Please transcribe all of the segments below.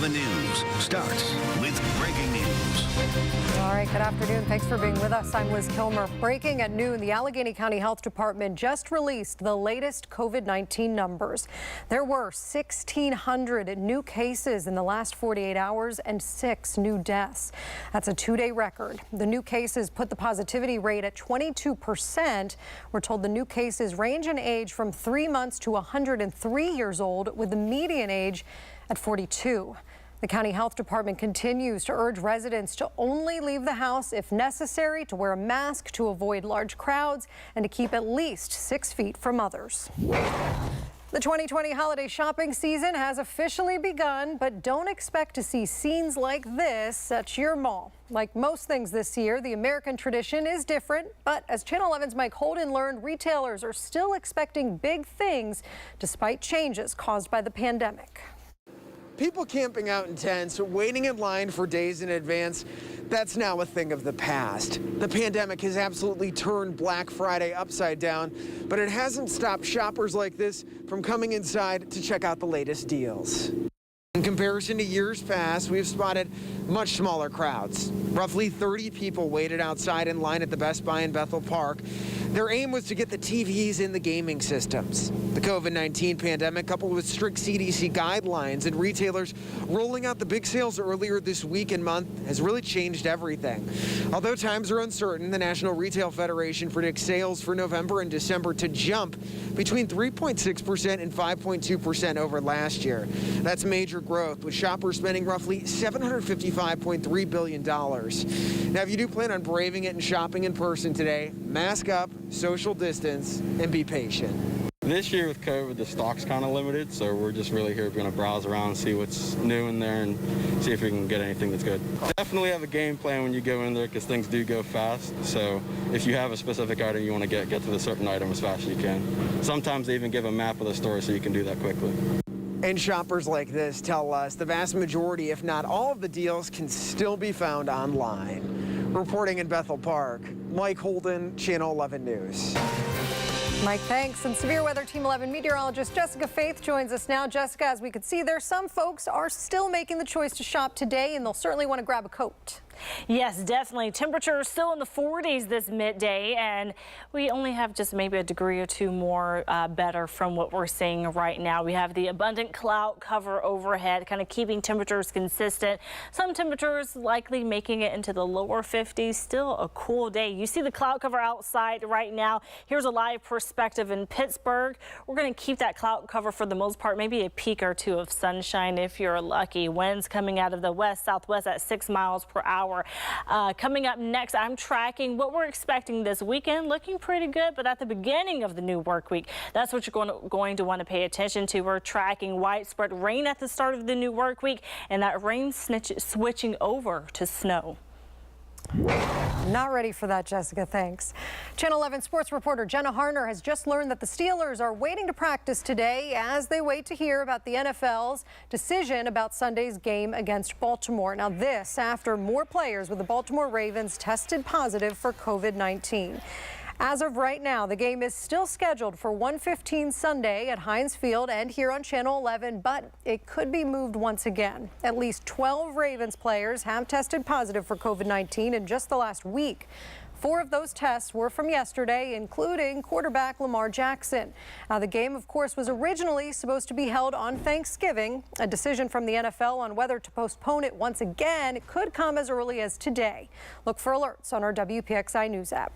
11 News starts with breaking news. All right, good afternoon. Thanks for being with us. I'm Liz Kilmer. Breaking at noon, the Allegheny County Health Department just released the latest COVID-19 numbers. There were 1,600 new cases in the last 48 hours and 6 new deaths. That's a 2-day record. The new cases put the positivity rate at 22%. We're told the new cases range in age from 3 months to 103 years old, with the median age at 42. The County Health Department continues to urge residents to only leave the house if necessary, to wear a mask, to avoid large crowds, and to keep at least 6 feet from others. The 2020 holiday shopping season has officially begun, but don't expect to see scenes like this at your mall. Like most things this year, the American tradition is different, but as Channel 11's Mike Holden learned, retailers are still expecting big things despite changes caused by the pandemic. People camping out in tents, waiting in line for days in advance, that's now a thing of the past. The pandemic has absolutely turned Black Friday upside down, but it hasn't stopped shoppers like this from coming inside to check out the latest deals. In comparison to years past, we've spotted much smaller crowds. Roughly 30 people waited outside in line at the Best Buy in Bethel Park. Their aim was to get the TVs in the gaming systems. The COVID-19 pandemic, coupled with strict CDC guidelines and retailers rolling out the big sales earlier this week and month, has really changed everything. Although times are uncertain, the National Retail Federation predicts sales for November and December to jump between 3.6% and 5.2% over last year. That's major growth, with shoppers spending roughly $755.3 billion. Now, if you do plan on braving it and shopping in person today, mask up, social distance, and be patient. This year with COVID, the stock's kind of limited, so we're just really here going to browse around, see what's new in there, and see if we can get anything that's good. Definitely have a game plan when you go in there, because things do go fast. So if you have a specific item you want to get to the certain item as fast as you can. Sometimes they even give a map of the store so you can do that quickly. And shoppers like this tell us the vast majority, if not all of the deals, can still be found online. Reporting in Bethel Park, Mike Holden, Channel 11 News. Mike, thanks. And Severe Weather Team 11 meteorologist Jessica Faith joins us now. Jessica, as we could see there, some folks are still making the choice to shop today, and they'll certainly want to grab a coat. Yes, definitely. Temperatures still in the 40s this midday, and we only have just maybe a degree or two more better from what we're seeing right now. We have the abundant cloud cover overhead, kind of keeping temperatures consistent. Some temperatures likely making it into the lower 50s. Still a cool day. You see the cloud cover outside right now. Here's a live perspective in Pittsburgh. We're going to keep that cloud cover for the most part, maybe a peak or two of sunshine if you're lucky. Winds coming out of the west-southwest at 6 miles per hour. Coming up next, I'm tracking what we're expecting this weekend. Looking pretty good, but at the beginning of the new work week, that's what you're going to want to pay attention to. We're tracking widespread rain at the start of the new work week, and that rain switching over to snow. Not ready for that, Jessica. Thanks. Channel 11 sports reporter Jenna Harner has just learned that the Steelers are waiting to practice today as they wait to hear about the NFL's decision about Sunday's game against Baltimore. Now, this after more players with the Baltimore Ravens tested positive for COVID-19. As of right now, the game is still scheduled for 1:15 Sunday at Heinz Field and here on Channel 11, but it could be moved once again. At least 12 Ravens players have tested positive for COVID-19 in just the last week. 4 of those tests were from yesterday, including quarterback Lamar Jackson. Now, the game, of course, was originally supposed to be held on Thanksgiving. A decision from the NFL on whether to postpone it once again could come as early as today. Look for alerts on our WPXI News app.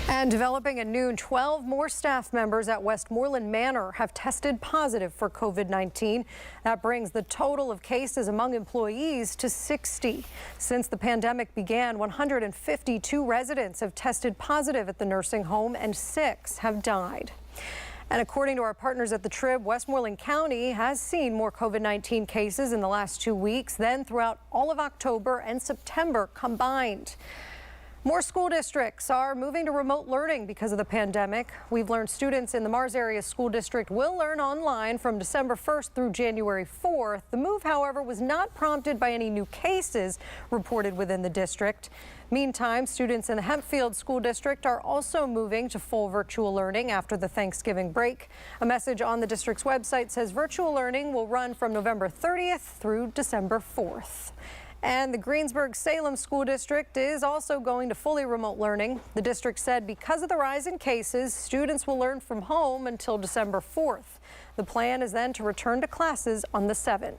And developing at noon, 12 more staff members at Westmoreland Manor have tested positive for COVID-19. That brings the total of cases among employees to 60. Since the pandemic began, 152 residents have tested positive at the nursing home and 6 have died. And according to our partners at the Trib, Westmoreland County has seen more COVID-19 cases in the last 2 weeks than throughout all of October and September combined. More school districts are moving to remote learning because of the pandemic. We've learned students in the Mars Area School District will learn online from December 1st through January 4th. The move, however, was not prompted by any new cases reported within the district. Meantime, students in the Hempfield School District are also moving to full virtual learning after the Thanksgiving break. A message on the district's website says virtual learning will run from November 30th through December 4th. And the Greensburg-Salem School District is also going to fully remote learning. The district said because of the rise in cases, students will learn from home until December 4th. The plan is then to return to classes on the 7th.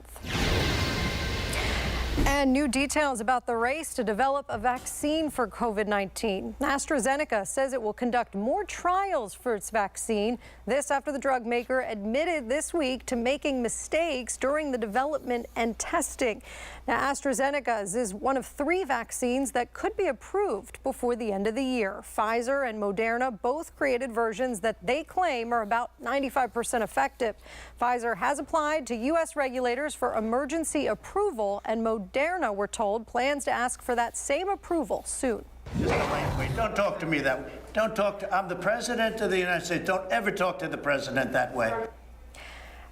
And new details about the race to develop a vaccine for COVID-19. AstraZeneca says it will conduct more trials for its vaccine. This after the drug maker admitted this week to making mistakes during the development and testing. Now, AstraZeneca's is one of 3 vaccines that could be approved before the end of the year. Pfizer and Moderna both created versions that they claim are about 95% effective. Pfizer has applied to U.S. regulators for emergency approval, and Moderna, we're told, plans to ask for that same approval soon. Just wait. Don't talk to me that way. Don't talk to, I'm the president of the United States. Don't ever talk to the president that way.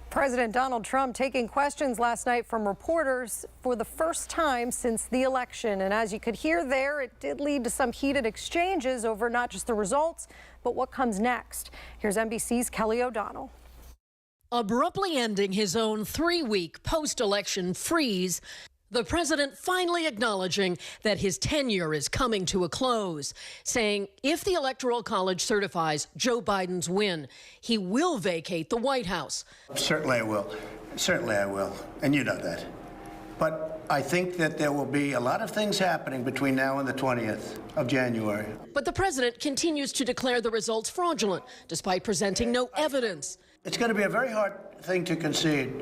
President Donald Trump taking questions last night from reporters for the first time since the election. And as you could hear there, it did lead to some heated exchanges over not just the results, but what comes next. Here's NBC's Kelly O'Donnell. Abruptly ending his own 3-week post-election freeze, the president finally acknowledging that his tenure is coming to a close, saying if the Electoral College certifies Joe Biden's win, he will vacate the White House. Certainly I will. Certainly I will. And you know that. But I think that there will be a lot of things happening between now and the 20th of January. But the president continues to declare the results fraudulent, despite presenting no evidence. It's going to be a very hard thing to concede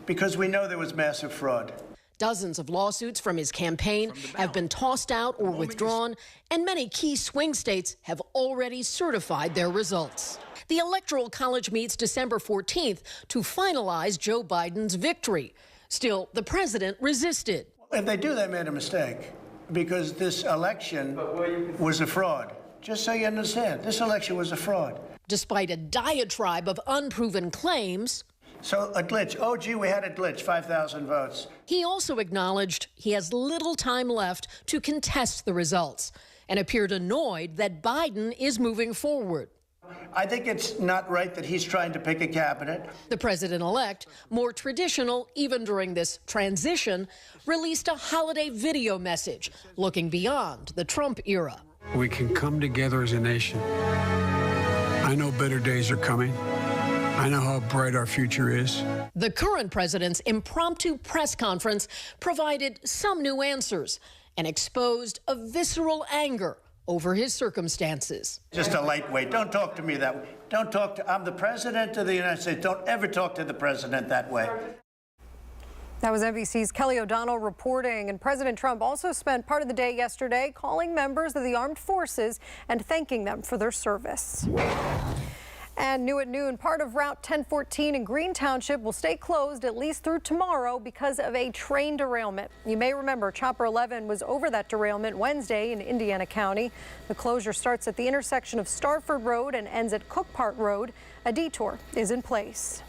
because we know there was massive fraud. Dozens of lawsuits from his campaign have been tossed out or withdrawn, and many key swing states have already certified their results. The Electoral College meets December 14th to finalize Joe Biden's victory. Still, the president resisted. If they do, they made a mistake because this election was a fraud. Just so you understand, this election was a fraud. Despite a diatribe of unproven claims, So a glitch. Oh, gee, we had a glitch, 5,000 votes. he also acknowledged he has little time left to contest the results and appeared annoyed that Biden is moving forward. I think it's not right that he's trying to pick a cabinet. The president-elect, more traditional even during this transition, released a holiday video message looking beyond the Trump era. We can come together as a nation. I know better days are coming. I know how bright our future is. The current president's impromptu press conference provided some new answers and exposed a visceral anger over his circumstances. Just a lightweight. Don't talk to me that way. Don't talk to, I'm the president of the United States. Don't ever talk to the president that way. That was NBC's Kelly O'Donnell reporting. And President Trump also spent part of the day yesterday calling members of the armed forces and thanking them for their service. And new at noon, part of Route 1014 in Green Township will stay closed at least through tomorrow because of a train derailment. You may remember Chopper 11 was over that derailment Wednesday in Indiana County. The closure starts at the intersection of Starford Road and ends at Cook Park Road. A detour is in place.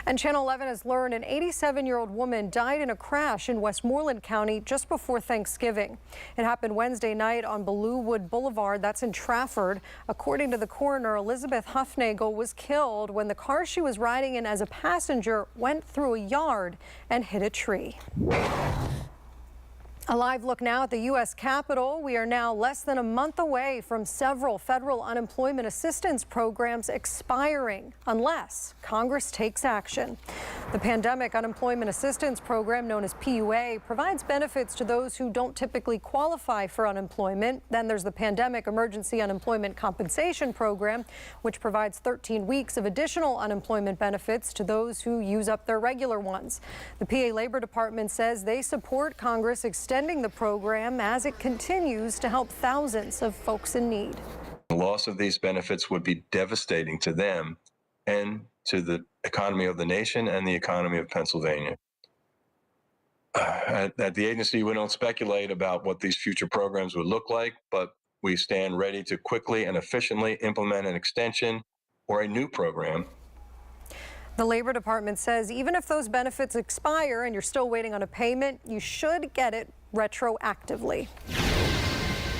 And Channel 11 has learned an 87-year-old woman died in a crash in Westmoreland County just before Thanksgiving. It happened Wednesday night on Bluewood Boulevard, that's in Trafford. According to the coroner, Elizabeth Huffnagel was killed when the car she was riding in as a passenger went through a yard and hit a tree. A live look now at the U.S. Capitol. We are now less than a month away from several federal unemployment assistance programs expiring unless Congress takes action. The Pandemic Unemployment Assistance Program, known as PUA, provides benefits to those who don't typically qualify for unemployment. Then there's the Pandemic Emergency Unemployment Compensation Program, which provides 13 weeks of additional unemployment benefits to those who use up their regular ones. The PA Labor Department says they support Congress extending the program as it continues to help thousands of folks in need. The loss of these benefits would be devastating to them and to the economy of the nation and the economy of Pennsylvania. At the agency, we don't speculate about what these future programs would look like, but we stand ready to quickly and efficiently implement an extension or a new program. The Labor Department says even if those benefits expire and you're still waiting on a payment, you should get it retroactively.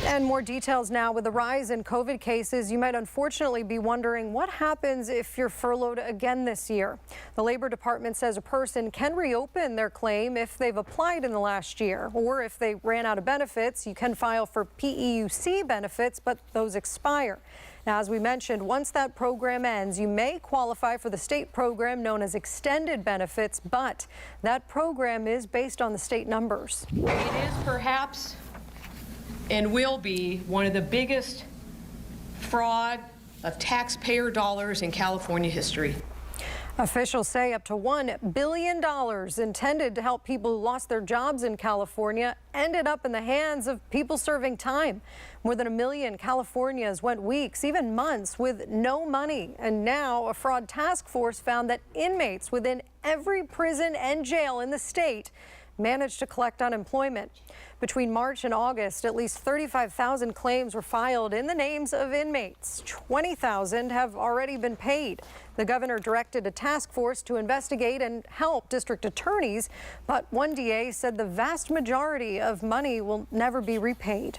And more details now. With the rise in COVID cases, you might unfortunately be wondering what happens if you're furloughed again this year. The Labor Department says a person can reopen their claim if they've applied in the last year, or if they ran out of benefits, you can file for PEUC benefits, but those expire. Now, as we mentioned, once that program ends, you may qualify for the state program known as extended benefits, but that program is based on the state numbers. It is perhaps and will be one of the biggest fraud of taxpayer dollars in California history. Officials say up to $1 billion intended to help people who lost their jobs in California ended up in the hands of people serving time. More than 1 million Californians went weeks, even months, with no money. And now a fraud task force found that inmates within every prison and jail in the state managed to collect unemployment. Between March and August, at least 35,000 claims were filed in the names of inmates. 20,000 have already been paid. The governor directed a task force to investigate and help district attorneys, but one DA said the vast majority of money will never be repaid.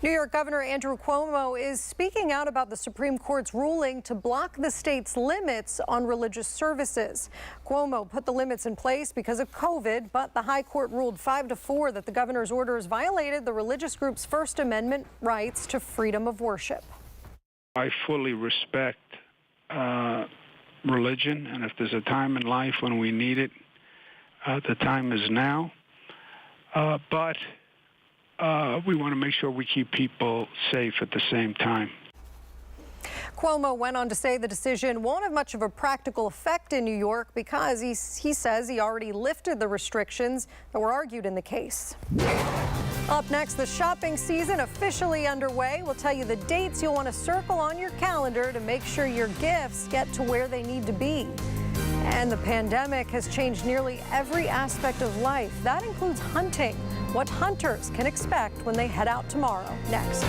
New York Governor Andrew Cuomo is speaking out about the Supreme Court's ruling to block the state's limits on religious services. Cuomo put the limits in place because of COVID, but the high court ruled 5-4 that the governor's orders violated the religious group's First Amendment rights to freedom of worship. I fully respect religion, and if there's a time in life when we need it, the time is now. But we want to make sure we keep people safe at the same time. Cuomo went on to say the decision won't have much of a practical effect in New York because he says he already lifted the restrictions that were argued in the case. Up next, the shopping season officially underway. We'll tell you the dates you'll want to circle on your calendar to make sure your gifts get to where they need to be. And the pandemic has changed nearly every aspect of life. That includes hunting. What hunters can expect when they head out tomorrow. Next.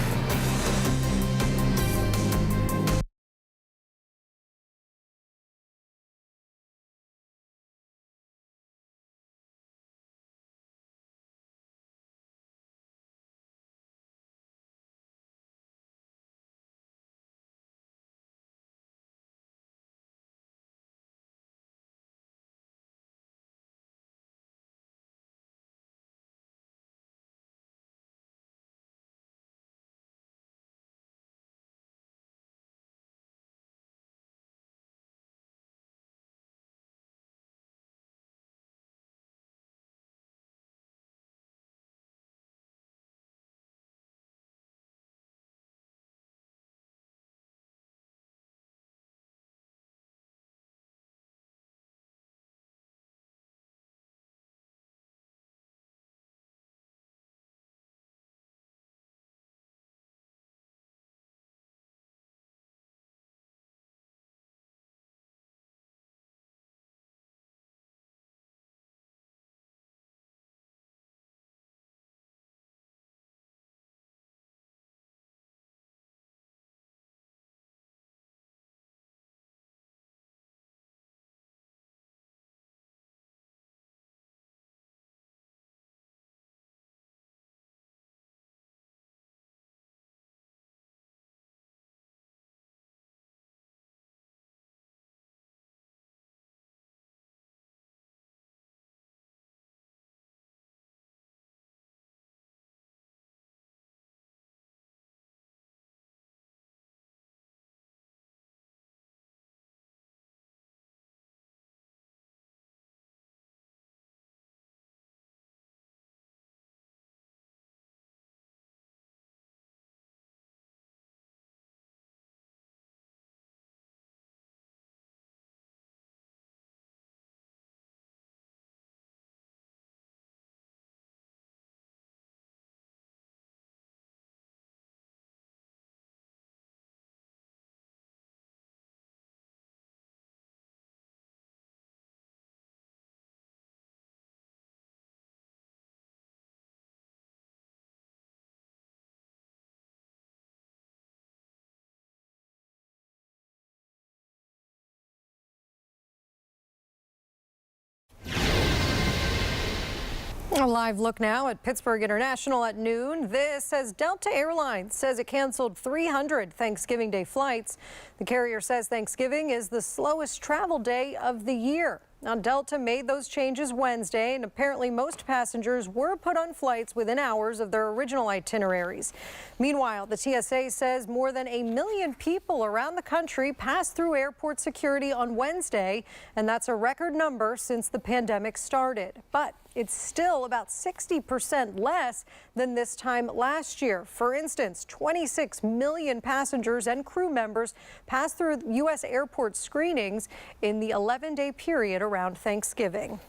A live look now at Pittsburgh International at noon. This as Delta Airlines says it canceled 300 Thanksgiving Day flights. The carrier says Thanksgiving is the slowest travel day of the year. Now, Delta made those changes Wednesday, and apparently most passengers were put on flights within hours of their original itineraries. Meanwhile, the TSA says more than 1 million people around the country passed through airport security on Wednesday, and that's a record number since the pandemic started. But it's still about 60% less than this time last year. For instance, 26 million passengers and crew members passed through U.S. airport screenings in the 11-day period around Thanksgiving.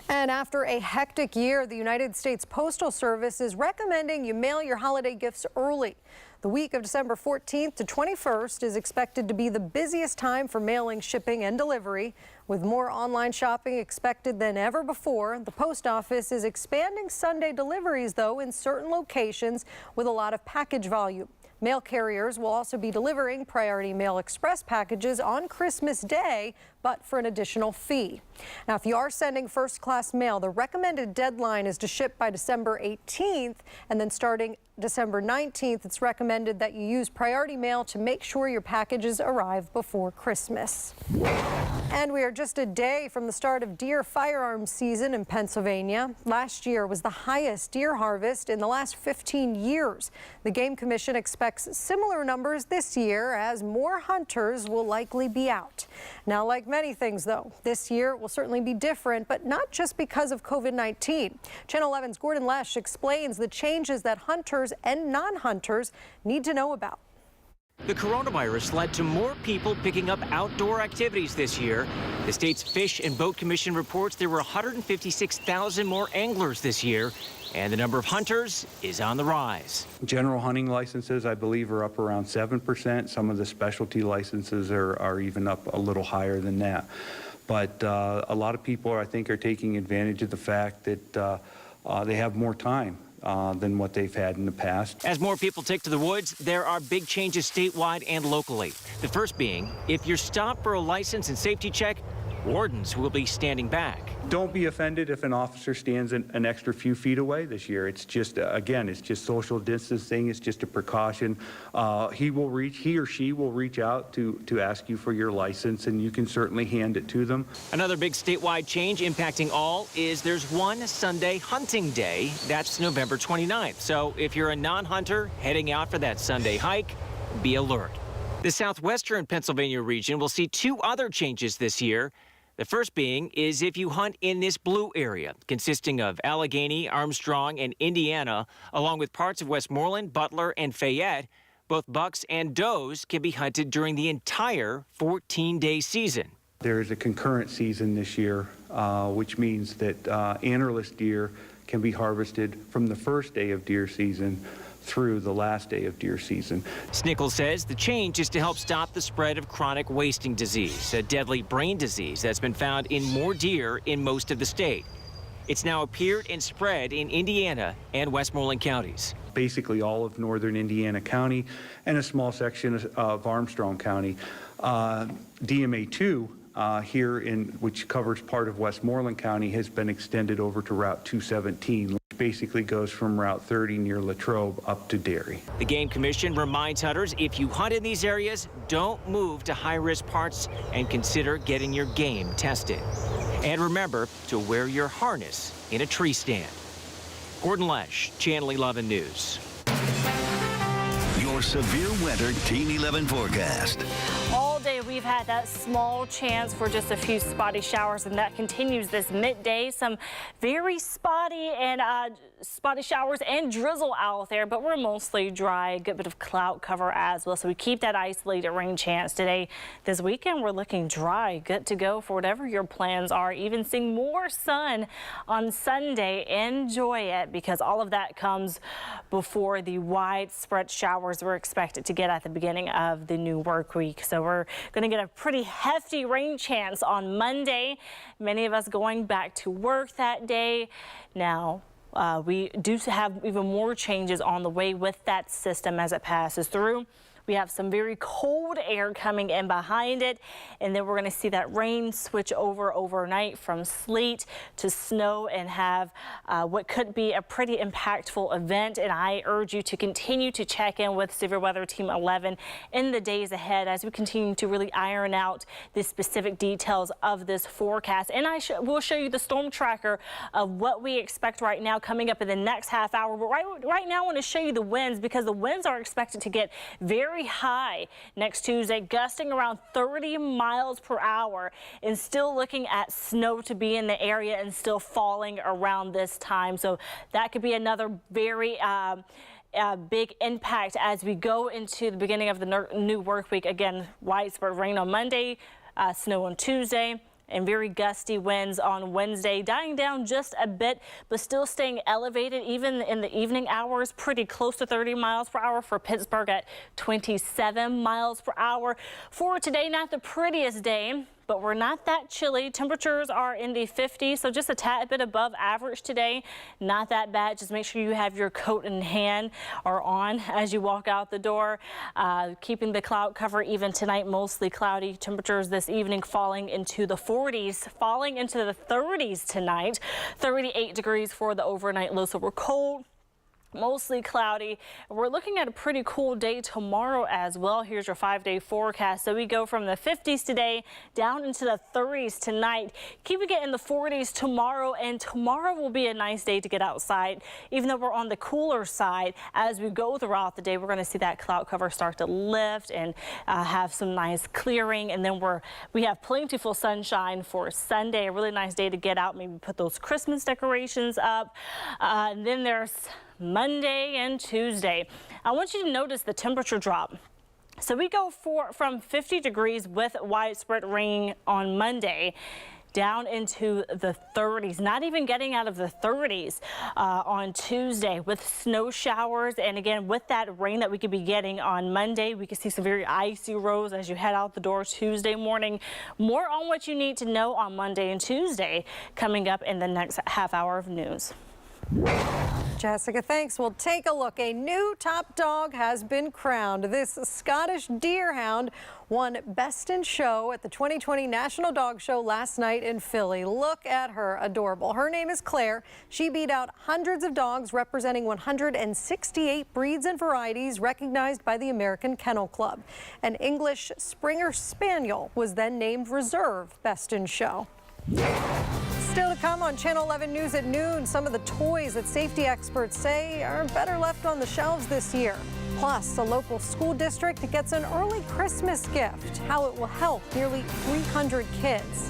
And after a hectic year, the United States Postal Service is recommending you mail your holiday gifts early. The week of December 14th to 21st is expected to be the busiest time for mailing, shipping, and delivery. With more online shopping expected than ever before, the post office is expanding Sunday deliveries, though, in certain locations with a lot of package volume. Mail carriers will also be delivering Priority Mail Express packages on Christmas Day, but for an additional fee. Now, if you are sending first-class mail, the recommended deadline is to ship by December 18th, and then starting December 19th, it's recommended that you use Priority Mail to make sure your packages arrive before Christmas. And we are just a day from the start of deer firearms season in Pennsylvania. Last year was the highest deer harvest in the last 15 years. The Game Commission expects similar numbers this year as more hunters will likely be out. Now, like many things, though, this year will certainly be different, but not just because of COVID-19. Channel 11's Gordon Lesh explains the changes that hunters and non-hunters need to know about. The coronavirus led to more people picking up outdoor activities this year. The state's Fish and Boat Commission reports there were 156,000 more anglers this year, and the number of hunters is on the rise. General hunting licenses, I believe, are up around 7%. Some of the specialty licenses are even up a little higher than that. But a lot of people, I think, are taking advantage of the fact that they have more time than what they've had in the past. As more people take to the woods, there are big changes statewide and locally. The first being, if you're stopped for a license and safety check, wardens will be standing back. Don't be offended if an officer stands an extra few feet away this year. It's just, again, it's just social distancing. It's just a precaution. He or she will reach out to ask you for your license, and you can certainly hand it to them. Another big statewide change impacting all is there's one Sunday hunting day. That's November 29th. So if you're a non-hunter heading out for that Sunday hike, be alert. The southwestern Pennsylvania region will see two other changes this year. The first being is if you hunt in this blue area, consisting of Allegheny, Armstrong, and Indiana, along with parts of Westmoreland, Butler, and Fayette, both bucks and does can be hunted during the entire 14-day season. There is a concurrent season this year, which means that antlerless deer can be harvested from the first day of deer season through the last day of deer season. Snickles says the change is to help stop the spread of chronic wasting disease, a deadly brain disease that's been found in more deer in most of the state. It's now appeared and spread in Indiana and Westmoreland counties. Basically all of northern Indiana County and a small section of Armstrong County. DMA2 here, which covers part of Westmoreland County, has been extended over to Route 217, which basically goes from Route 30 near Latrobe up to Derry. The Game Commission reminds hunters if you hunt in these areas, don't move to high-risk parts and consider getting your game tested. And remember to wear your harness in a tree stand. Gordon Lesh, Channel 11 News. Your severe weather Team 11 forecast. All day we've had that small chance for just a few spotty showers, and that continues this midday. Some very spotty showers and drizzle out there, but we're mostly dry. A good bit of cloud cover as well, so we keep that isolated rain chance today. This weekend we're looking dry, good to go for whatever your plans are. Even seeing more sun on Sunday. Enjoy it, because all of that comes before the widespread showers we're expected to get at the beginning of the new work week. So we're going to get a pretty hefty rain chance on Monday. Many of us going back to work that day. Now, we do have even more changes on the way with that system as it passes through. We have some very cold air coming in behind it, and then we're going to see that rain switch over overnight from sleet to snow and have what could be a pretty impactful event. And I urge you to continue to check in with Severe Weather Team 11 in the days ahead as we continue to really iron out the specific details of this forecast. And will show you the storm tracker of what we expect right now coming up in the next half hour. But right now I want to show you the winds, because the winds are expected to get very high next Tuesday, gusting around 30 miles per hour, and still looking at snow to be in the area and still falling around this time. So that could be another very big impact as we go into the beginning of the new work week. Again, widespread rain on Monday, snow on Tuesday, and very gusty winds on Wednesday, dying down just a bit, but still staying elevated even in the evening hours, pretty close to 30 miles per hour for Pittsburgh at 27 miles per hour. For today, not the prettiest day, but we're not that chilly. Temperatures are in the 50s, so just a tad bit above average today. Not that bad. Just make sure you have your coat in hand or on as you walk out the door. Keeping the cloud cover even tonight, mostly cloudy. Temperatures this evening falling into the 40s, falling into the 30s tonight. 38 degrees for the overnight low, so we're cold. Mostly cloudy. We're looking at a pretty cool day tomorrow as well. Here's your 5-day forecast. So we go from the 50s today down into the 30s tonight, keeping it in the 40s tomorrow, and tomorrow will be a nice day to get outside. Even though we're on the cooler side, as we go throughout the day, we're going to see that cloud cover start to lift and have some nice clearing, and then we have plentiful sunshine for Sunday. A really nice day to get out, maybe put those Christmas decorations up. And then there's Monday and Tuesday. I want you to notice the temperature drop. So we go from 50 degrees with widespread rain on Monday down into the 30s, not even getting out of the 30s on Tuesday with snow showers. And again, with that rain that we could be getting on Monday, we could see some very icy roads as you head out the door Tuesday morning. More on what you need to know on Monday and Tuesday coming up in the next half hour of news. Jessica, thanks. We'll take a look. A new top dog has been crowned. This Scottish deerhound won Best in Show at the 2020 National Dog Show last night in Philly. Look at her, adorable. Her name is Claire. She beat out hundreds of dogs representing 168 breeds and varieties recognized by the American Kennel Club. An English Springer Spaniel was then named Reserve Best in Show. Still to come on Channel 11 News at noon, some of the toys that safety experts say are better left on the shelves this year. Plus, a local school district gets an early Christmas gift, how it will help nearly 300 kids.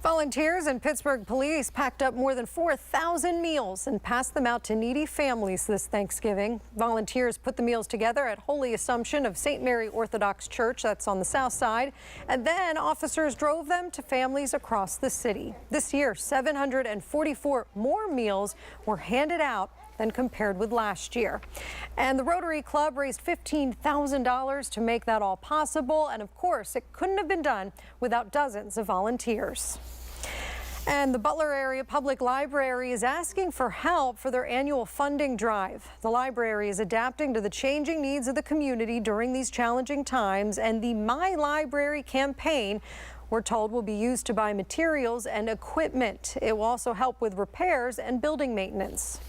Volunteers and Pittsburgh police packed up more than 4,000 meals and passed them out to needy families this Thanksgiving. Volunteers put the meals together at Holy Assumption of St. Mary Orthodox Church, that's on the south side, and then officers drove them to families across the city. This year, 744 more meals were handed out than compared with last year. And the Rotary Club raised $15,000 to make that all possible. And of course, it couldn't have been done without dozens of volunteers. And the Butler Area Public Library is asking for help for their annual funding drive. The library is adapting to the changing needs of the community during these challenging times, and the My Library campaign, we're told, will be used to buy materials and equipment. It will also help with repairs and building maintenance.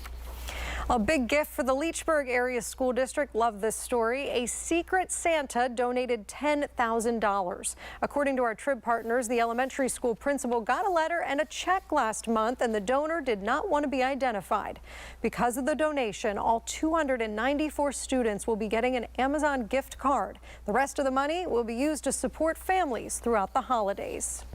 A big gift for the Leechburg Area School District. Love this story. A secret Santa donated $10,000. According to our Trib partners, the elementary school principal got a letter and a check last month, and the donor did not want to be identified. Because of the donation, all 294 students will be getting an Amazon gift card. The rest of the money will be used to support families throughout the holidays.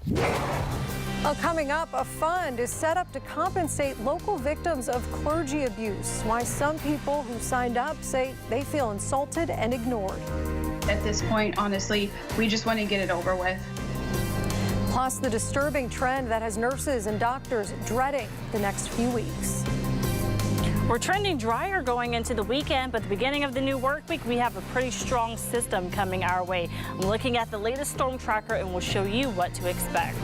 Well, coming up, a fund is set up to compensate local victims of clergy abuse. Why some people who signed up say they feel insulted and ignored. At this point, honestly, we just want to get it over with. Plus, the disturbing trend that has nurses and doctors dreading the next few weeks. We're trending drier going into the weekend, but at the beginning of the new work week, we have a pretty strong system coming our way. I'm looking at the latest storm tracker, and we'll show you what to expect.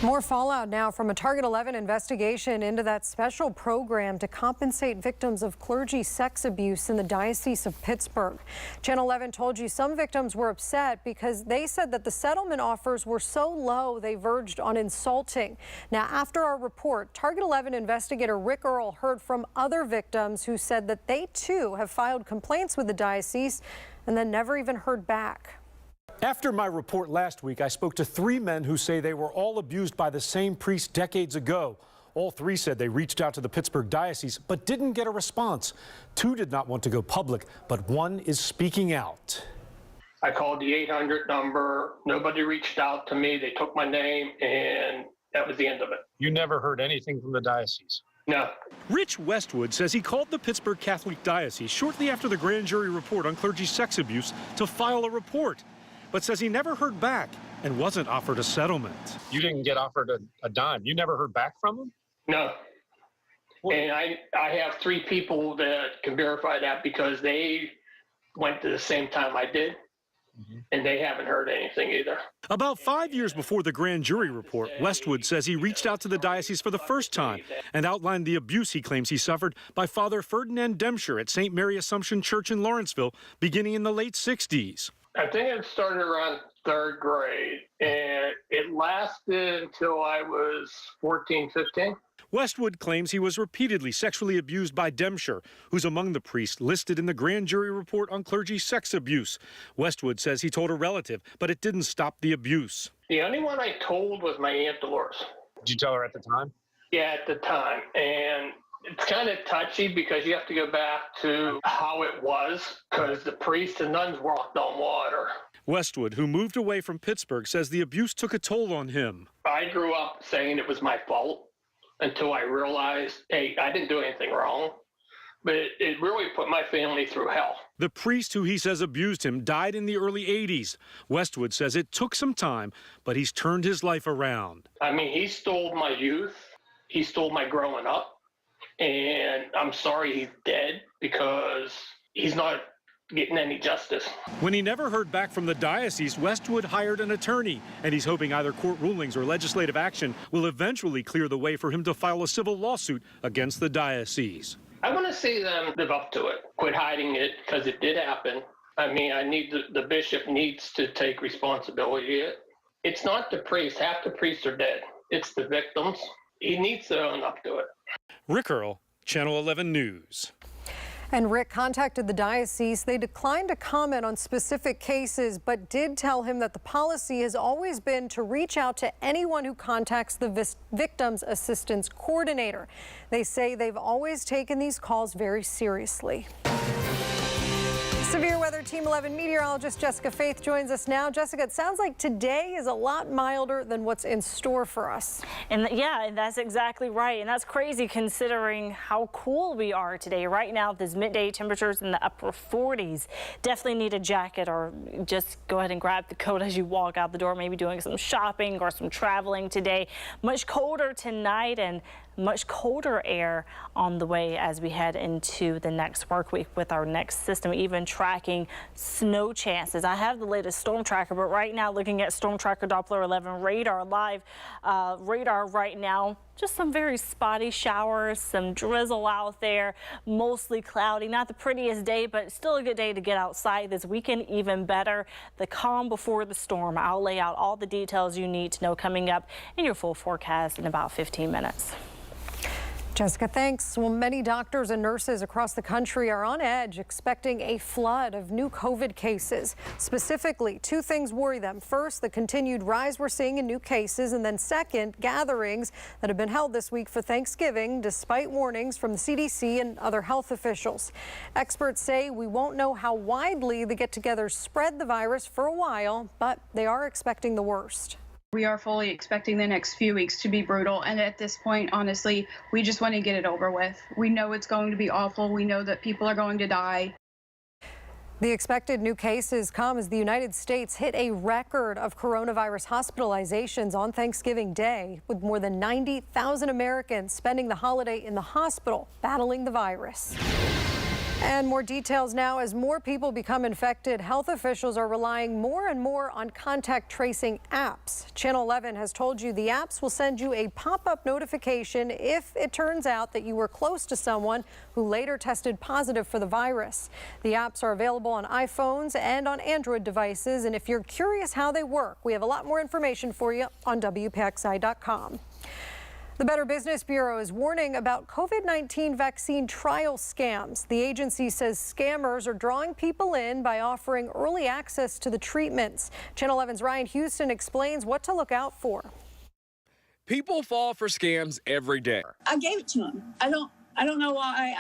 More fallout now from a Target 11 investigation into that special program to compensate victims of clergy sex abuse in the Diocese of Pittsburgh. Channel 11 told you some victims were upset because they said that the settlement offers were so low they verged on insulting. Now, after our report, Target 11 investigator Rick Earl heard from other victims who said that they too have filed complaints with the diocese and then never even heard back. After my report last week, I spoke to 3 men who say they were all abused by the same priest decades ago. All 3 said they reached out to the Pittsburgh Diocese but didn't get a response. 2 did not want to go public, but 1 is speaking out. I called the 800 number. Nobody reached out to me. They took my name, and that was the end of it. You never heard anything from the diocese? No. Rich Westwood says he called the Pittsburgh Catholic Diocese shortly after the grand jury report on clergy sex abuse to file a report, but says he never heard back and wasn't offered a settlement. You didn't get offered a dime. You never heard back from them? No. And I have 3 people that can verify that because they went to the same time I did, and they haven't heard anything either. About 5 years before the grand jury report, Westwood says he reached out to the diocese for the first time and outlined the abuse he claims he suffered by Father Ferdinand Demscher at St. Mary Assumption Church in Lawrenceville beginning in the late 60s. I think it started around 3rd grade, and it lasted until I was 14, 15. Westwood claims he was repeatedly sexually abused by Demscher, who's among the priests listed in the grand jury report on clergy sex abuse. Westwood says he told a relative, but it didn't stop the abuse. The only one I told was my Aunt Dolores. Did you tell her at the time? Yeah, at the time. And it's kind of touchy because you have to go back to how it was because the priests and nuns walked on water. Westwood, who moved away from Pittsburgh, says the abuse took a toll on him. I grew up saying it was my fault until I realized, hey, I didn't do anything wrong. But it really put my family through hell. The priest who he says abused him died in the early 80s. Westwood says it took some time, but he's turned his life around. I mean, he stole my youth. He stole my growing up. And I'm sorry he's dead because he's not getting any justice. When he never heard back from the diocese, Westwood hired an attorney, and he's hoping either court rulings or legislative action will eventually clear the way for him to file a civil lawsuit against the diocese. I want to see them live up to it, quit hiding it because it did happen. I mean, the bishop needs to take responsibility. It's not the priest. Half the priests are dead. It's the victims. He needs to own up to it. Rick Earl, Channel 11 News. And Rick contacted the diocese. They declined to comment on specific cases, but did tell him that the policy has always been to reach out to anyone who contacts the Victims Assistance Coordinator. They say they've always taken these calls very seriously. Severe Weather Team 11 meteorologist Jessica Faith joins us now. Jessica, it sounds like today is a lot milder than what's in store for us. And yeah, that's exactly right. And that's crazy considering how cool we are today. Right now, these midday temperatures in the upper 40s. Definitely need a jacket or just go ahead and grab the coat as you walk out the door, maybe doing some shopping or some traveling today. Much colder tonight and much colder air on the way as we head into the next work week with our next system, even tracking snow chances. I have the latest storm tracker, but right now looking at Storm Tracker Doppler 11 radar live radar right now, just some very spotty showers, some drizzle out there, mostly cloudy. Not the prettiest day, but still a good day to get outside this weekend. Even better, the calm before the storm. I'll lay out all the details you need to know coming up in your full forecast in about 15 minutes. Jessica, thanks. Well, many doctors and nurses across the country are on edge, expecting a flood of new COVID cases. Specifically, 2 things worry them. First, the continued rise we're seeing in new cases, and then second, gatherings that have been held this week for Thanksgiving, despite warnings from the CDC and other health officials. Experts say we won't know how widely the get-togethers spread the virus for a while, but they are expecting the worst. We are fully expecting the next few weeks to be brutal, and at this point, honestly, we just want to get it over with. We know it's going to be awful. We know that people are going to die. The expected new cases come as the United States hit a record of coronavirus hospitalizations on Thanksgiving Day, with more than 90,000 Americans spending the holiday in the hospital battling the virus. And more details now. As more people become infected, health officials are relying more and more on contact tracing apps. Channel 11 has told you the apps will send you a pop-up notification if it turns out that you were close to someone who later tested positive for the virus. The apps are available on iPhones and on Android devices. And if you're curious how they work, we have a lot more information for you on WPXI.com. The Better Business Bureau is warning about COVID-19 vaccine trial scams. The agency says scammers are drawing people in by offering early access to the treatments. Channel 11's Ryan Houston explains what to look out for. People fall for scams every day. I gave it to him. I don't know why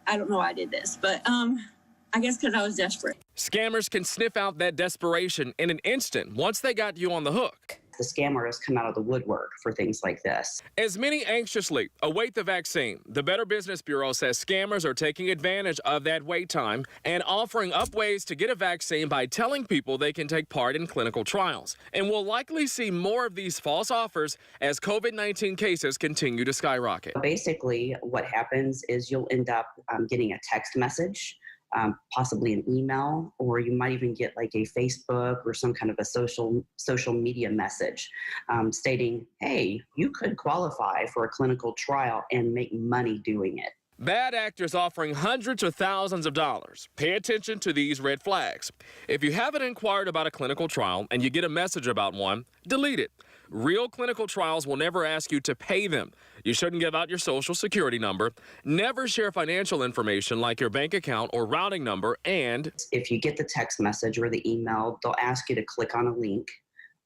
I don't know why I did this, but I guess because I was desperate. Scammers can sniff out that desperation in an instant once they got you on the hook. The scammers come out of the woodwork for things like this. As many anxiously await the vaccine, the Better Business Bureau says scammers are taking advantage of that wait time and offering up ways to get a vaccine by telling people they can take part in clinical trials. And we'll likely see more of these false offers as COVID-19 cases continue to skyrocket. Basically, what happens is you'll end up getting a text message, possibly an email, or you might even get like a Facebook or some kind of a social media message stating, hey, you could qualify for a clinical trial and make money doing it. Bad actors offering hundreds or thousands of dollars. Pay attention to these red flags. If you haven't inquired about a clinical trial and you get a message about one, delete it. Real clinical trials will never ask you to pay them. You shouldn't give out your social security number. Never share financial information like your bank account or routing number. And if you get the text message or the email, they'll ask you to click on a link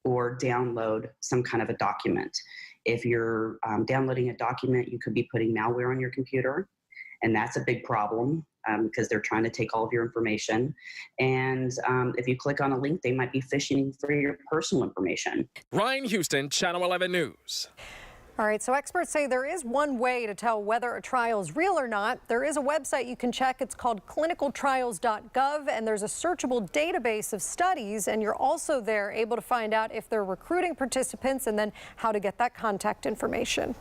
or download some kind of a document. If you're downloading a document, you could be putting malware on your computer. And that's a big problem because they're trying to take all of your information. And if you click on a link, they might be phishing for your personal information. Ryan Houston, Channel 11 News. All right, so experts say there is one way to tell whether a trial is real or not. There is a website you can check. It's called clinicaltrials.gov, and there's a searchable database of studies, and you're also there able to find out if they're recruiting participants and then how to get that contact information.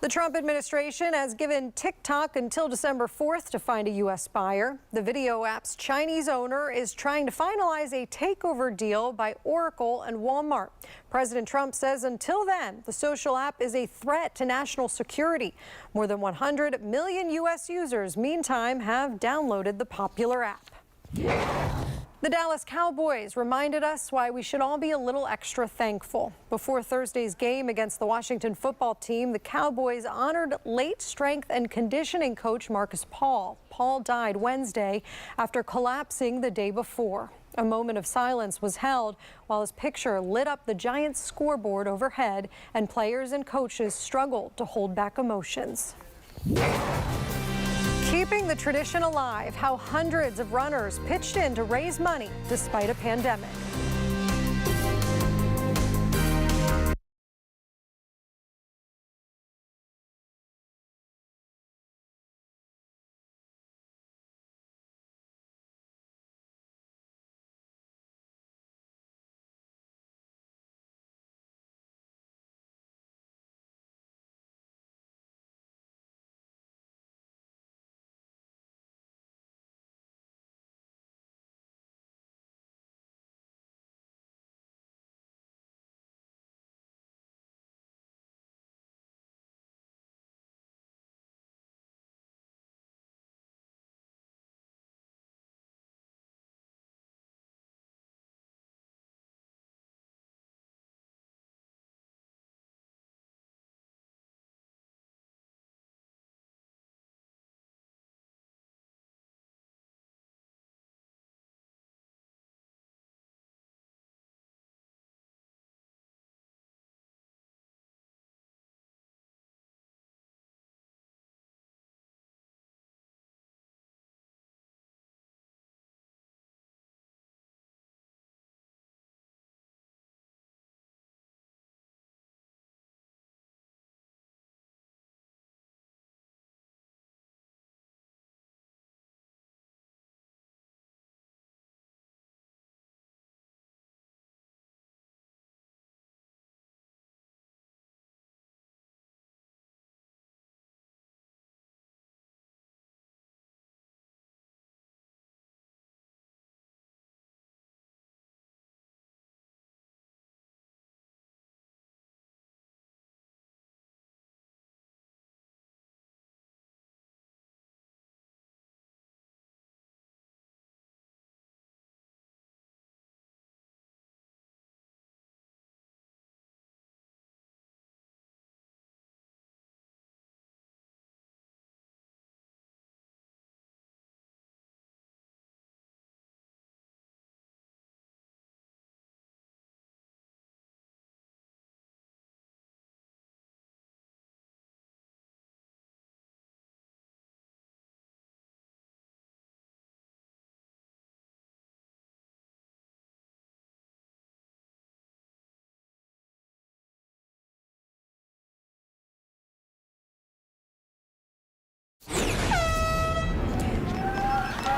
The Trump administration has given TikTok until December 4th to find a U.S. buyer. The video app's Chinese owner is trying to finalize a takeover deal by Oracle and Walmart. President Trump says until then, the social app is a threat to national security. More than 100 million U.S. users, meantime, have downloaded the popular app. The Dallas Cowboys reminded us why we should all be a little extra thankful. Before Thursday's game against the Washington football team, the Cowboys honored late strength and conditioning coach Marcus Paul. Paul died Wednesday after collapsing the day before. A moment of silence was held while his picture lit up the giant scoreboard overhead, and players and coaches struggled to hold back emotions. Keeping the tradition alive, how hundreds of runners pitched in to raise money despite a pandemic.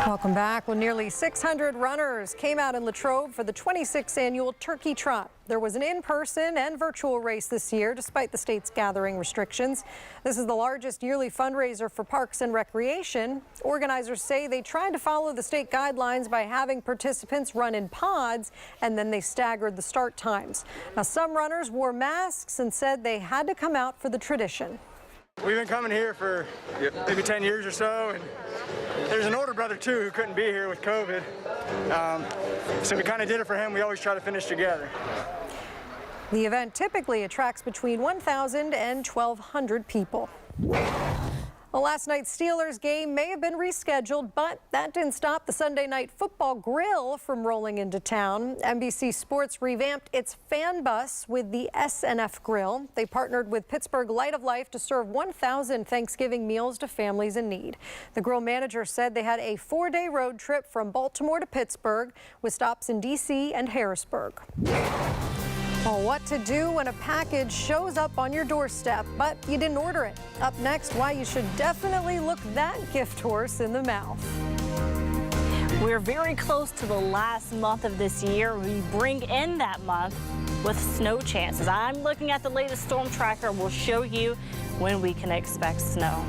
Welcome back. Well, nearly 600 runners came out in Latrobe for the 26th annual Turkey Trot. There was an in-person and virtual race this year, despite the state's gathering restrictions. This is the largest yearly fundraiser for Parks and Recreation. Organizers say they tried to follow the state guidelines by having participants run in pods, and then they staggered the start times. Now, some runners wore masks and said they had to come out for the tradition. We've been coming here for maybe 10 years or so, and there's an older brother too who couldn't be here with COVID. So we kind of did it for him. We always try to finish together. The event typically attracts between 1,000 and 1,200 people. Well, last night's Steelers game may have been rescheduled, but that didn't stop the Sunday night football grill from rolling into town. NBC Sports revamped its fan bus with the SNF Grill. They partnered with Pittsburgh Light of Life to serve 1,000 Thanksgiving meals to families in need. The grill manager said they had a 4-day road trip from Baltimore to Pittsburgh with stops in D.C. and Harrisburg. Well, what to do when a package shows up on your doorstep, but you didn't order it. Up next, why you should definitely look that gift horse in the mouth. We're very close to the last month of this year. We bring in that month with snow chances. I'm looking at the latest storm tracker. We'll show you when we can expect snow.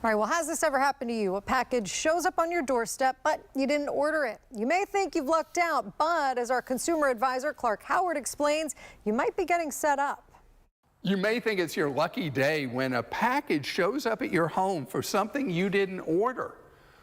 All right, well, has this ever happened to you? A package shows up on your doorstep, but you didn't order it. You may think you've lucked out, but as our consumer advisor, Clark Howard, explains, you might be getting set up. You may think it's your lucky day when a package shows up at your home for something you didn't order.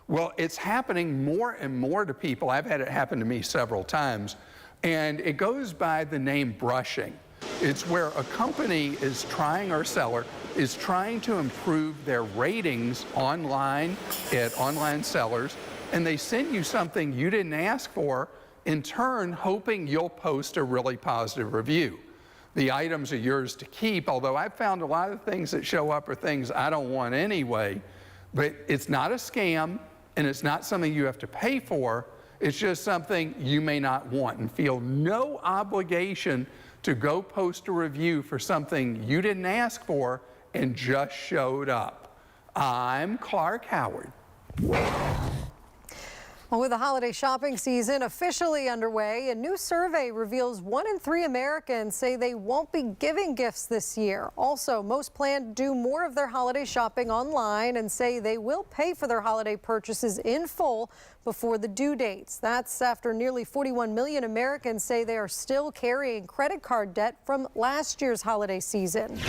Well, it's happening more and more to people. I've had it happen to me several times, and it goes by the name brushing. It's where a company is trying, or seller is trying to improve their ratings online at online sellers, and they send you something you didn't ask for, in turn hoping you'll post a really positive review. The items are yours to keep, although I've found a lot of things that show up are things I don't want anyway. But it's not a scam, and it's not something you have to pay for. It's just something you may not want, and feel no obligation to go post a review for something you didn't ask for and just showed up. I'm Clark Howard. Well, with the holiday shopping season officially underway, a new survey reveals 1 in 3 Americans say they won't be giving gifts this year. Also, most plan to do more of their holiday shopping online and say they will pay for their holiday purchases in full before the due dates. That's after nearly 41 million Americans say they are still carrying credit card debt from last year's holiday season.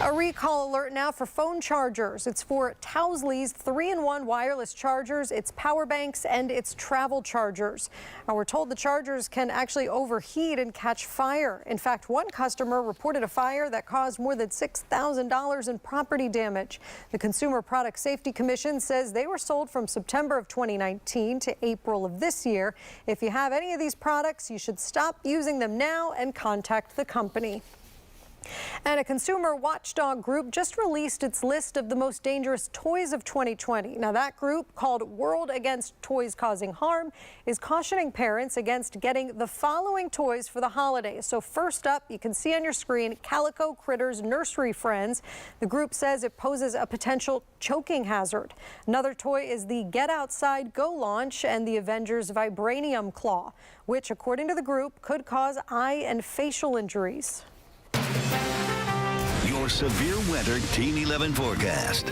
A recall alert now for phone chargers. It's for Tousley's 3-in-1 wireless chargers, its power banks, and its travel chargers. Now, we're told the chargers can actually overheat and catch fire. In fact, one customer reported a fire that caused more than $6,000 in property damage. The Consumer Product Safety Commission says they were sold from September of 2019 to April of this year. If you have any of these products, you should stop using them now and contact the company. And a consumer watchdog group just released its list of the most dangerous toys of 2020. Now, that group, called World Against Toys Causing Harm, is cautioning parents against getting the following toys for the holidays. So first up, you can see on your screen Calico Critters Nursery Friends. The group says it poses a potential choking hazard. Another toy is the Get Outside Go launch and the Avengers Vibranium Claw, which, according to the group, could cause eye and facial injuries. Your severe weather Team 11 forecast.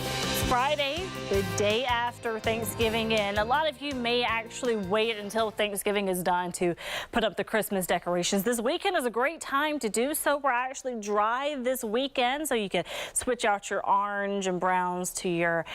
Friday, the day after Thanksgiving, and a lot of you may actually wait until Thanksgiving is done to put up the Christmas decorations. This weekend is a great time to do so. We're actually dry this weekend, so you can switch out your orange and browns to your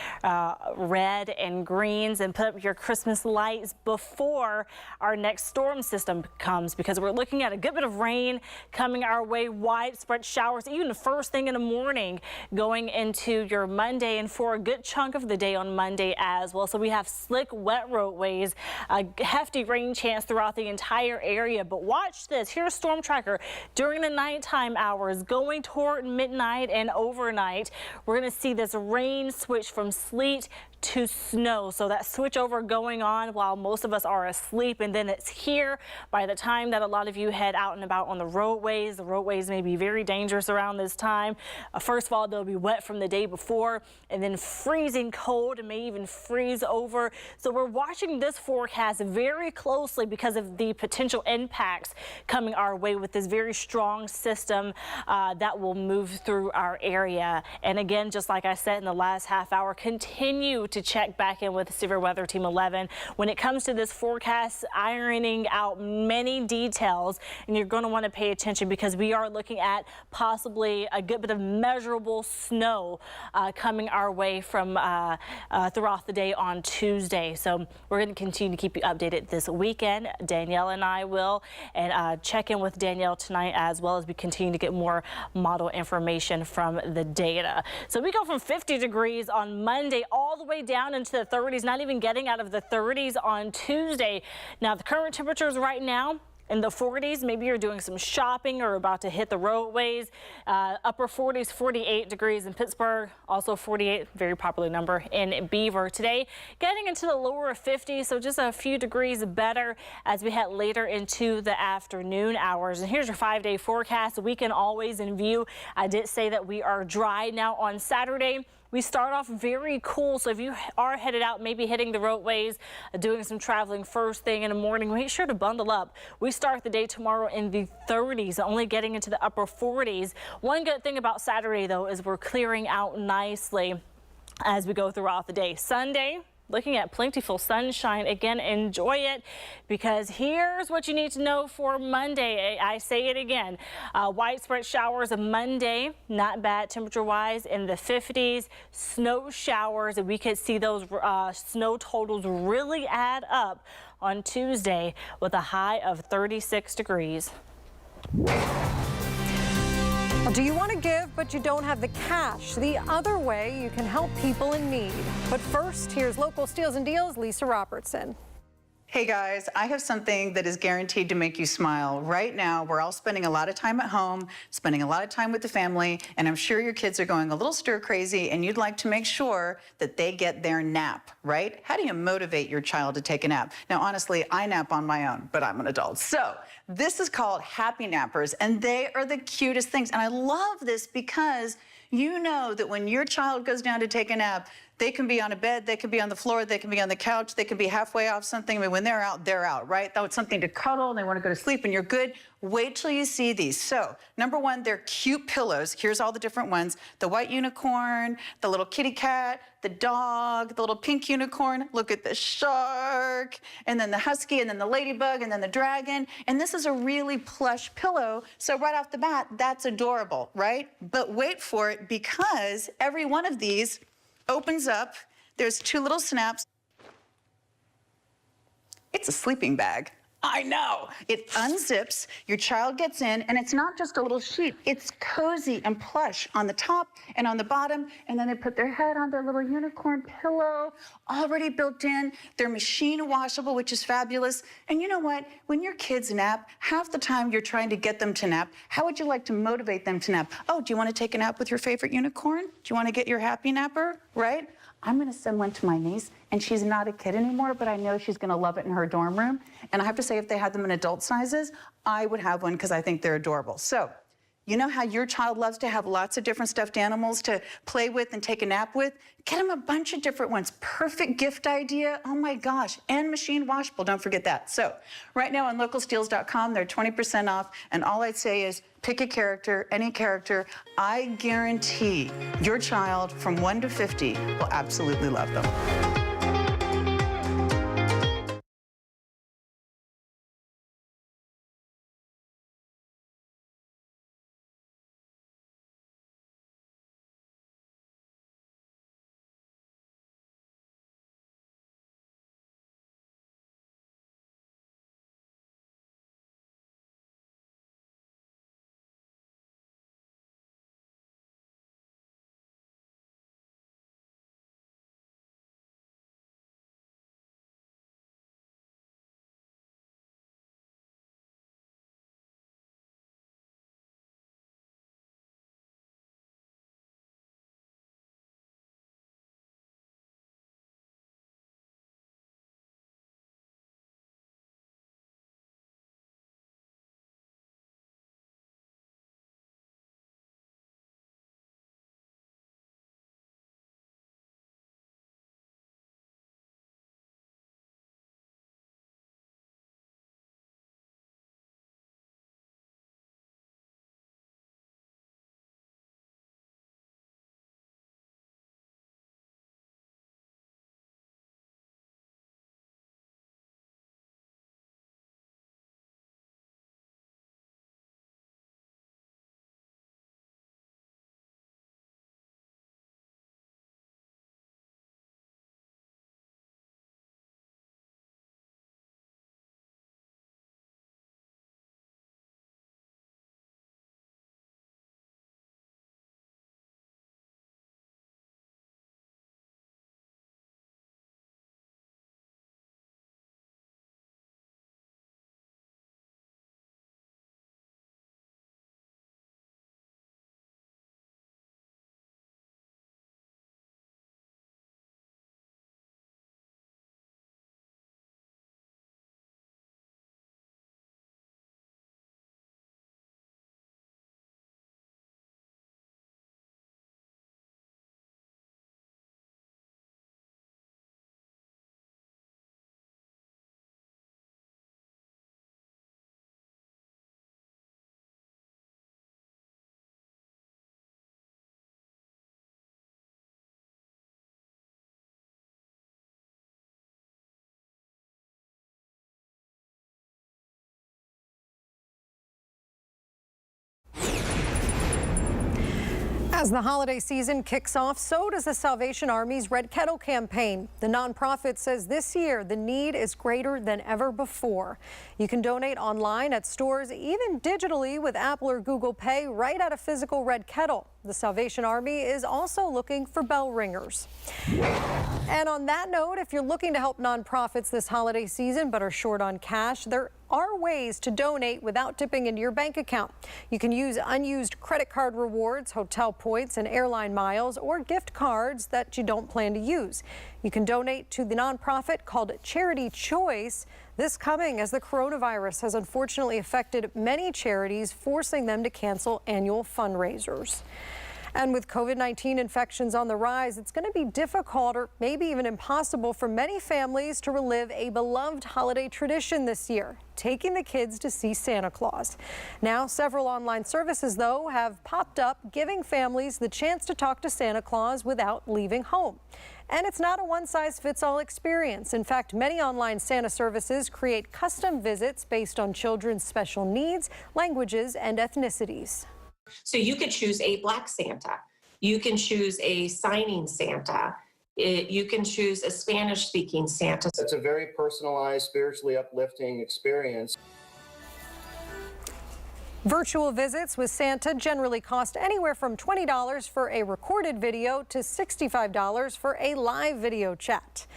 red and greens and put up your Christmas lights before our next storm system comes, because we're looking at a good bit of rain coming our way, widespread showers, even the first thing in the morning going into your Monday, and for a good chunk of the day on Monday as well. So we have slick, wet roadways, a hefty rain chance throughout the entire area. But watch this. Here's Storm Tracker during the nighttime hours going toward midnight and overnight. We're going to see this rain switch from sleet to snow. So that switch over going on while most of us are asleep, and then it's here by the time that a lot of you head out and about on the roadways. The roadways may be very dangerous around this time. First of all, they'll be wet from the day before, and then freezing cold and may even freeze over. So we're watching this forecast very closely because of the potential impacts coming our way with this very strong system that will move through our area. And again, just like I said in the last half hour, continue to check back in with Severe Weather Team 11 when it comes to this forecast, ironing out many details, and you're going to want to pay attention because we are looking at possibly a good bit of measurable snow coming our way from throughout the day on Tuesday. So we're going to continue to keep you updated this weekend. Danielle and I will, and check in with Danielle tonight as well as we continue to get more model information from the data. So we go from 50 degrees on Monday all the way down into the 30s, not even getting out of the 30s on Tuesday. Now, the current temperatures right now in the 40s. Maybe you're doing some shopping or about to hit the roadways. Upper 40s, 48 degrees in Pittsburgh, also 48, very popular number in Beaver. Today, getting into the lower 50s, so just a few degrees better as we head later into the afternoon hours. And here's your 5-day forecast. The weekend always in view. I did say that we are dry now on Saturday. We start off very cool, so if you are headed out, maybe hitting the roadways, doing some traveling first thing in the morning, make sure to bundle up. We start the day tomorrow in the 30s, only getting into the upper 40s. One good thing about Saturday, though, is we're clearing out nicely as we go throughout the day. Sunday, looking at plentiful sunshine. Again, enjoy it, because here's what you need to know for Monday. I say it again. Widespread showers of Monday, not bad temperature-wise, in the 50s. Snow showers, and we could see those snow totals really add up on Tuesday with a high of 36 degrees. Do you want to give, but you don't have the cash? The other way you can help people in need. But first, here's local steals and deals, Lisa Robertson. Hey guys, I have something that is guaranteed to make you smile. Right now, we're all spending a lot of time at home, spending a lot of time with the family, and I'm sure your kids are going a little stir crazy and you'd like to make sure that they get their nap, right? How do you motivate your child to take a nap? Now, honestly, I nap on my own, but I'm an adult. So this is called Happy Nappers, and they are the cutest things. And I love this because you know that when your child goes down to take a nap, they can be on a bed, they can be on the floor, they can be on the couch, they can be halfway off something. I mean, when they're out, right? That's something to cuddle, and they want to go to sleep, and you're good. Wait till you see these. So, number one, they're cute pillows. Here's all the different ones. The white unicorn, the little kitty cat, the dog, the little pink unicorn. Look at the shark, and then the husky, and then the ladybug, and then the dragon. And this is a really plush pillow. So right off the bat, that's adorable, right? But wait for it, because every one of these opens up. There's two little snaps. It's a sleeping bag. I know. It unzips, your child gets in, and it's not just a little sheet. It's cozy and plush on the top and on the bottom, and then they put their head on their little unicorn pillow, already built in. They're machine washable, which is fabulous. And you know what? When your kids nap, half the time you're trying to get them to nap. How would you like to motivate them to nap? Oh, do you want to take a nap with your favorite unicorn? Do you want to get your happy napper, right? I'm going to send one to my niece, and she's not a kid anymore, but I know she's going to love it in her dorm room. And I have to say, if they had them in adult sizes, I would have one because I think they're adorable. So, you know how your child loves to have lots of different stuffed animals to play with and take a nap with? Get them a bunch of different ones. Perfect gift idea. Oh my gosh. And machine washable. Don't forget that. So, right now on localsteals.com, they're 20% off. And all I'd say is pick a character, any character. I guarantee your child from 1 to 50 will absolutely love them. As the holiday season kicks off, so does the Salvation Army's Red Kettle campaign. The nonprofit says this year the need is greater than ever before. You can donate online at stores, even digitally with Apple or Google Pay, right at a physical Red Kettle. The Salvation Army is also looking for bell ringers. And on that note, if you're looking to help nonprofits this holiday season but are short on cash, there are ways to donate without dipping into your bank account. You can use unused credit card rewards, hotel points, and airline miles, or gift cards that you don't plan to use. You can donate to the nonprofit called Charity Choice. This coming as the coronavirus has unfortunately affected many charities, forcing them to cancel annual fundraisers. And with COVID-19 infections on the rise, it's going to be difficult or maybe even impossible for many families to relive a beloved holiday tradition this year, taking the kids to see Santa Claus. Now, several online services, though, have popped up, giving families the chance to talk to Santa Claus without leaving home. And it's not a one-size-fits-all experience. In fact, many online Santa services create custom visits based on children's special needs, languages, and ethnicities. So you could choose a Black Santa. You can choose a signing Santa. You can choose a Spanish-speaking Santa. It's a very personalized, spiritually uplifting experience. Virtual visits with Santa generally cost anywhere from $20 for a recorded video to $65 for a live video chat.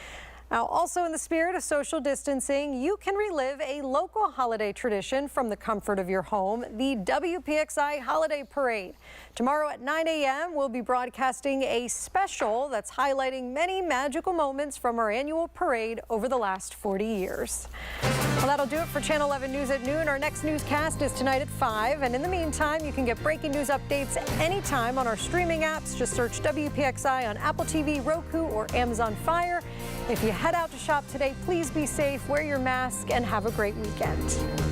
Now, also in the spirit of social distancing, you can relive a local holiday tradition from the comfort of your home, the WPXI Holiday Parade. Tomorrow at 9 a.m., we'll be broadcasting a special that's highlighting many magical moments from our annual parade over the last 40 years. Well, that'll do it for Channel 11 News at noon. Our next newscast is tonight at 5. And in the meantime, you can get breaking news updates anytime on our streaming apps. Just search WPXI on Apple TV, Roku, or Amazon Fire. If you head out to shop today, please be safe, wear your mask, and have a great weekend.